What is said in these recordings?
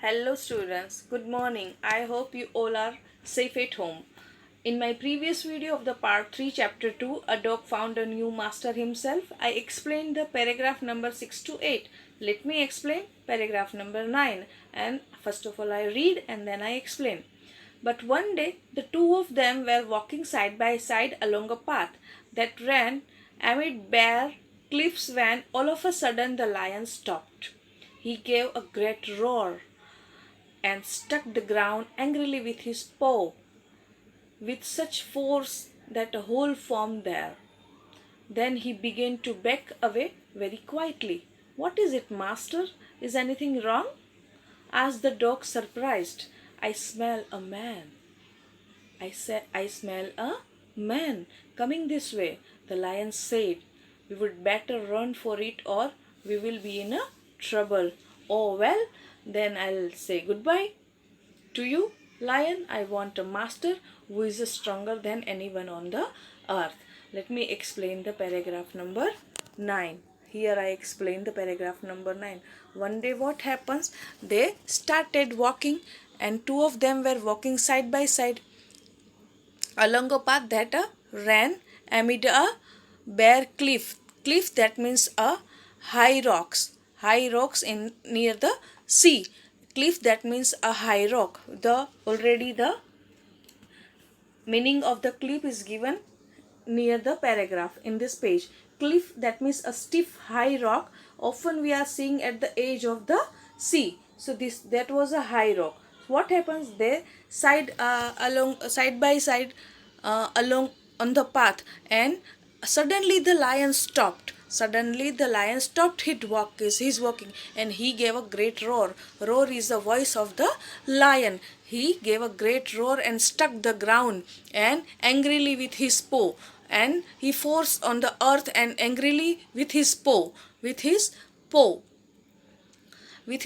Hello students, good morning. I hope you all are safe at home. In my previous video of the part 3 chapter 2, a dog found a new master himself, I explained the paragraph number 6 to 8. Let me explain paragraph number 9, and first of all I read and then I explain. But one day the two of them were walking side by side along a path that ran amid bare cliffs when all of a sudden the lion stopped. He gave a great roar and struck the ground angrily with his paw with such force that a hole formed there. Then he began to back away very quietly. "What is it, master? Is anything wrong?" asked the dog, surprised. "I smell a man." "I said, I smell a man coming this way," the lion said. "We would better run for it or we will be in a trouble." "Oh, well, then I'll say goodbye to you, lion. I want a master who is stronger than anyone on the earth." Let me explain the paragraph number 9. Here I explain the paragraph number 9. One day what happens? They started walking and two of them were walking side by side along a path that ran amid a bare cliff. Cliff, that means a high rocks. High rocks in near the sea. Cliff, that means a high rock. The meaning of the cliff is given near the paragraph in this page. Cliff, that means a stiff high rock, often we are seeing at the edge of the sea. So that was a high rock. What happens there? Side by side along on the path, and suddenly the lion stopped. Suddenly the lion stopped his walking, and he gave a great roar. Roar is the voice of the lion. He gave a great roar and struck the ground and angrily with his paw, and he forced on the earth and angrily with his paw, with his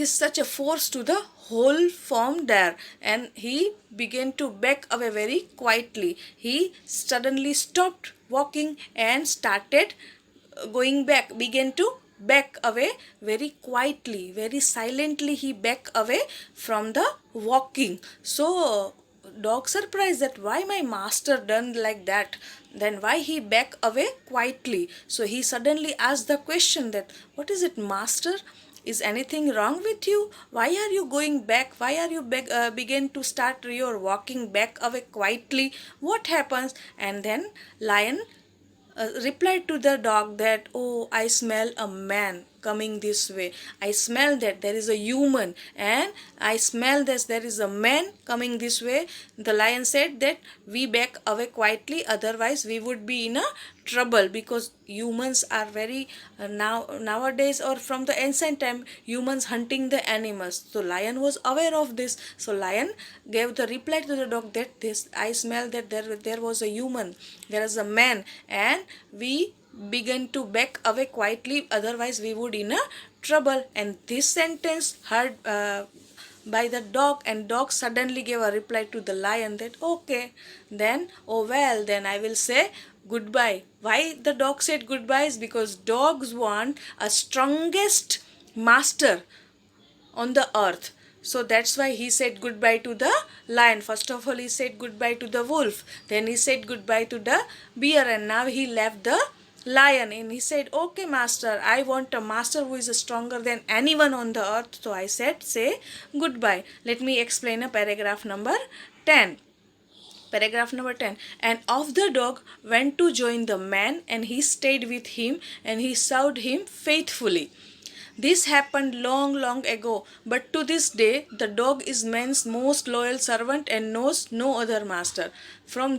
such a force to the whole formed there, and he began to back away very quietly. He suddenly stopped walking and started going back, began to back away very quietly, very silently. He back away from the walking. So dog surprised that why my master done like that, then why he back away quietly. So he suddenly asked the question that, "What is it, master? Is anything wrong with you? Why are you going back? Why are you begin to start your walking back away quietly? What happens?" And then lion replied to the dog that, "Oh, I smell a man coming this way. I smell that there is a human, and I smell that there is a man coming this way." The lion said that we back away quietly, otherwise we would be in a trouble, because humans are very nowadays, or from the ancient time, humans hunting the animals. So lion was aware of this. So lion gave the reply to the dog that, "This I smell that there was a human, there is a man, and we began to back away quietly, otherwise we would in a trouble." And this sentence heard by the dog, and dog suddenly gave a reply to the lion that, "Okay, then, oh well, then I will say goodbye." Why the dog said goodbye is because dogs want a strongest master on the earth. So that's why he said goodbye to the lion. First of all, he said goodbye to the wolf. Then he said goodbye to the bear, and now he left the lion. And he said, "Okay, master, I want a master who is stronger than anyone on the earth." So I said, say goodbye. Let me explain a paragraph number 10. Paragraph number 10. "And off the dog went to join the man, and he stayed with him, and he served him faithfully. This happened long, long ago, but to this day the dog is man's most loyal servant and knows no other master." From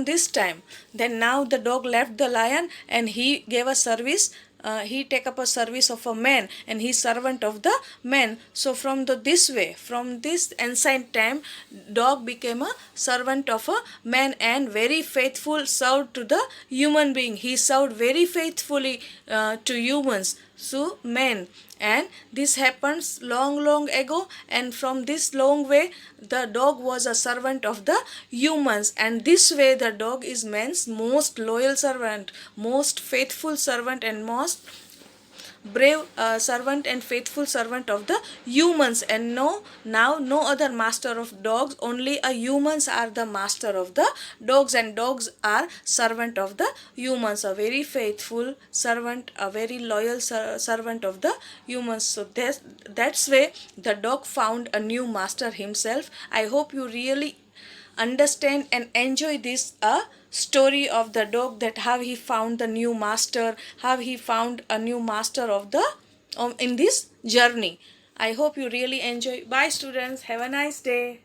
this time, then now the dog left the lion, and he gave a service. He take up a service of a man, and he servant of the man. So from this ancient time, dog became a servant of a man and very faithful, served to the human being. He served very faithfully to humans, so men. And this happens long, long ago, and from this long way the dog was a servant of the humans, and this way the dog is man's most loyal servant, most faithful servant, and most brave servant and faithful servant of the humans, and now no other master of dogs, only a humans are the master of the dogs, and dogs are servant of the humans, a very faithful servant, a very loyal servant of the humans. So that's way the dog found a new master himself. I hope you really understand and enjoy this story of the dog, that how he found the new master, how he found a new master of the in this journey. I hope you really enjoy. Bye students, have a nice day.